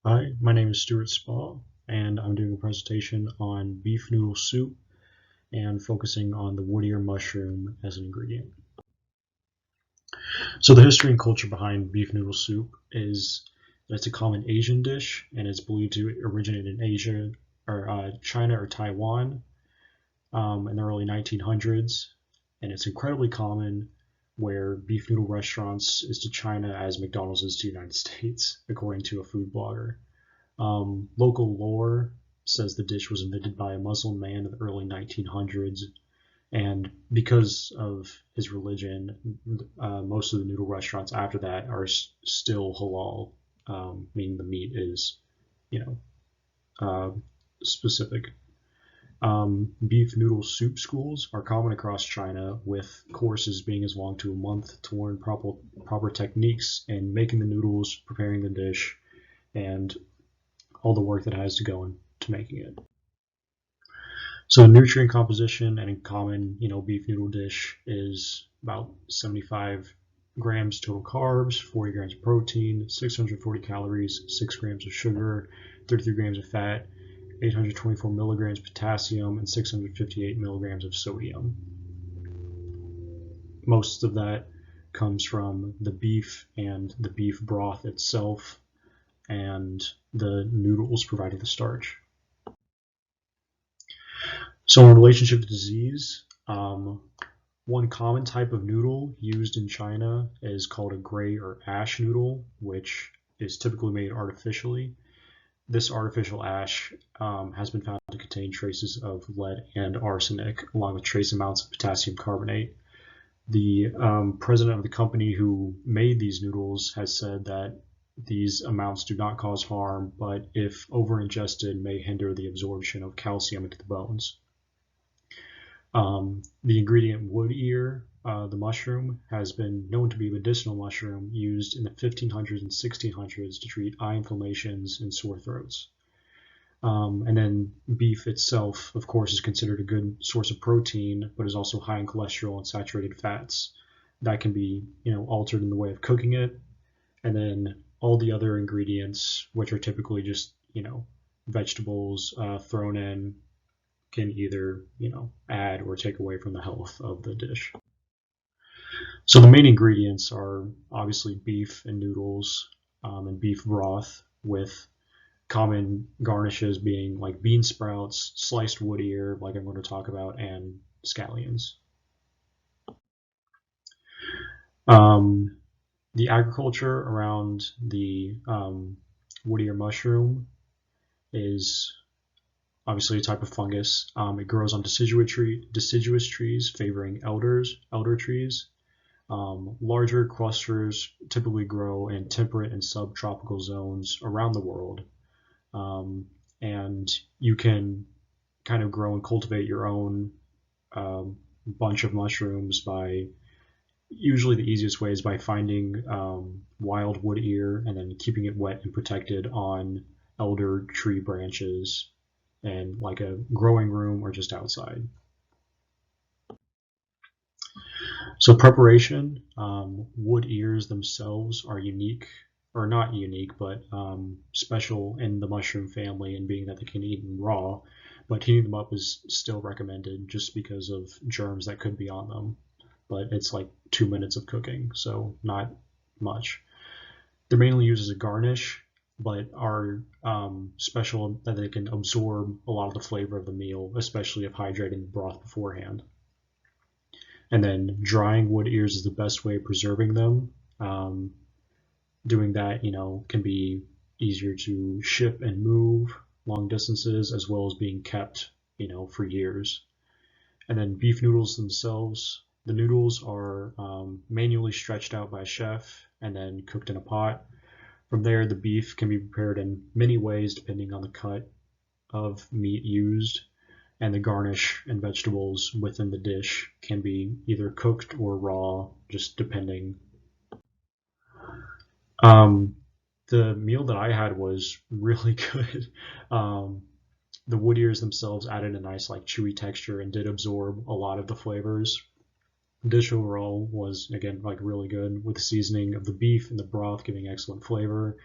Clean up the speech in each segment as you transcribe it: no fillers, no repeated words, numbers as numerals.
Hi, my name is Stuart Spa, and I'm doing a presentation on beef noodle soup and focusing on the wood ear mushroom as an ingredient. So the history and culture behind beef noodle soup is that it's a common Asian dish, and it's believed to originate in Asia or China or Taiwan in the early 1900s, and it's incredibly common where beef noodle restaurants is to China as McDonald's is to the United States, according to a food blogger. Local lore says the dish was invented by a Muslim man in the early 1900s, and because of his religion, most of the noodle restaurants after that are still halal, meaning the meat is, you know, specific. Beef noodle soup schools are common across China, with courses being as long to a month to learn proper techniques in making the noodles, preparing the dish, and all the work that has to go into making it. So nutrient composition and a common, beef noodle dish is about 75 grams total carbs, 40 grams of protein, 640 calories, 6 grams of sugar, 33 grams of fat, 824 milligrams potassium, and 658 milligrams of sodium. Most of that comes from the beef and the beef broth itself, and the noodles providing the starch. So in relationship to disease, one common type of noodle used in China is called a gray or ash noodle, which is typically made artificially. This artificial ash has been found to contain traces of lead and arsenic, along with trace amounts of potassium carbonate. The president of the company who made these noodles has said that these amounts do not cause harm, but if over-ingested may hinder the absorption of calcium into the bones. The ingredient wood ear, the mushroom, has been known to be a medicinal mushroom used in the 1500s and 1600s to treat eye inflammations and sore throats. And then beef itself, of course, is considered a good source of protein, but is also high in cholesterol and saturated fats that can be, altered in the way of cooking it. And then all the other ingredients, which are typically just, vegetables thrown in, can either, add or take away from the health of the dish. So the main ingredients are obviously beef and noodles and beef broth, with common garnishes being like bean sprouts, sliced wood ear, like I'm going to talk about, and scallions. The agriculture around the wood ear mushroom is obviously a type of fungus. It grows on deciduous trees favoring elder trees. Larger clusters typically grow in temperate and subtropical zones around the world. And you can kind of grow and cultivate your own bunch of mushrooms by, usually the easiest way is by finding wild wood ear and then keeping it wet and protected on elder tree branches in like a growing room or just outside. So preparation, wood ears themselves are unique, or not unique, but special in the mushroom family, and being that they can eat them raw, but heating them up is still recommended just because of germs that could be on them. But it's like 2 minutes of cooking, so not much. They're mainly used as a garnish, but are special that they can absorb a lot of the flavor of the meal, especially if hydrating the broth beforehand. And then drying wood ears is the best way of preserving them. Doing that, can be easier to ship and move long distances, as well as being kept, for years. And then beef noodles themselves, the noodles are manually stretched out by a chef and then cooked in a pot. From there, the beef can be prepared in many ways depending on the cut of meat used, and the garnish and vegetables within the dish can be either cooked or raw, just depending. The meal that I had was really good. The wood ears themselves added a nice chewy texture and did absorb a lot of the flavors. The dish overall was, again, really good, with the seasoning of the beef and the broth giving excellent flavor,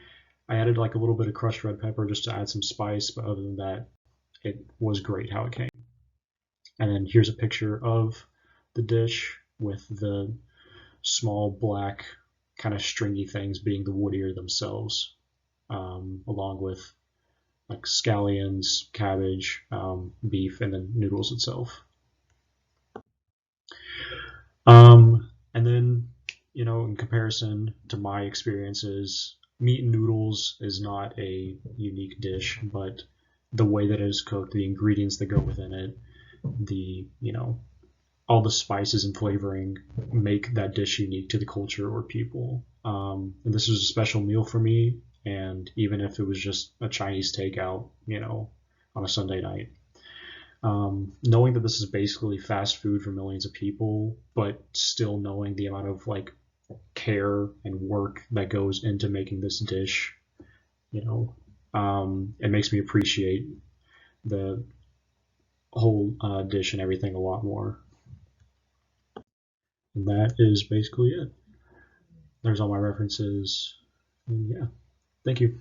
I added like a little bit of crushed red pepper just to add some spice, but other than that, it was great how it came. And then here's a picture of the dish with the small black kind of stringy things being the wood ear themselves, along with like scallions, cabbage, beef, and then noodles itself. And then, in comparison to my experiences, meat and noodles is not a unique dish, but the way that it is cooked, the ingredients that go within it, all the spices and flavoring make that dish unique to the culture or people. And this was a special meal for me, and even if it was just a Chinese takeout, on a Sunday night, knowing that this is basically fast food for millions of people, but still knowing the amount of like care and work that goes into making this dish, it makes me appreciate the whole dish and everything a lot more. And that is basically it. There's all my references. And yeah, thank you.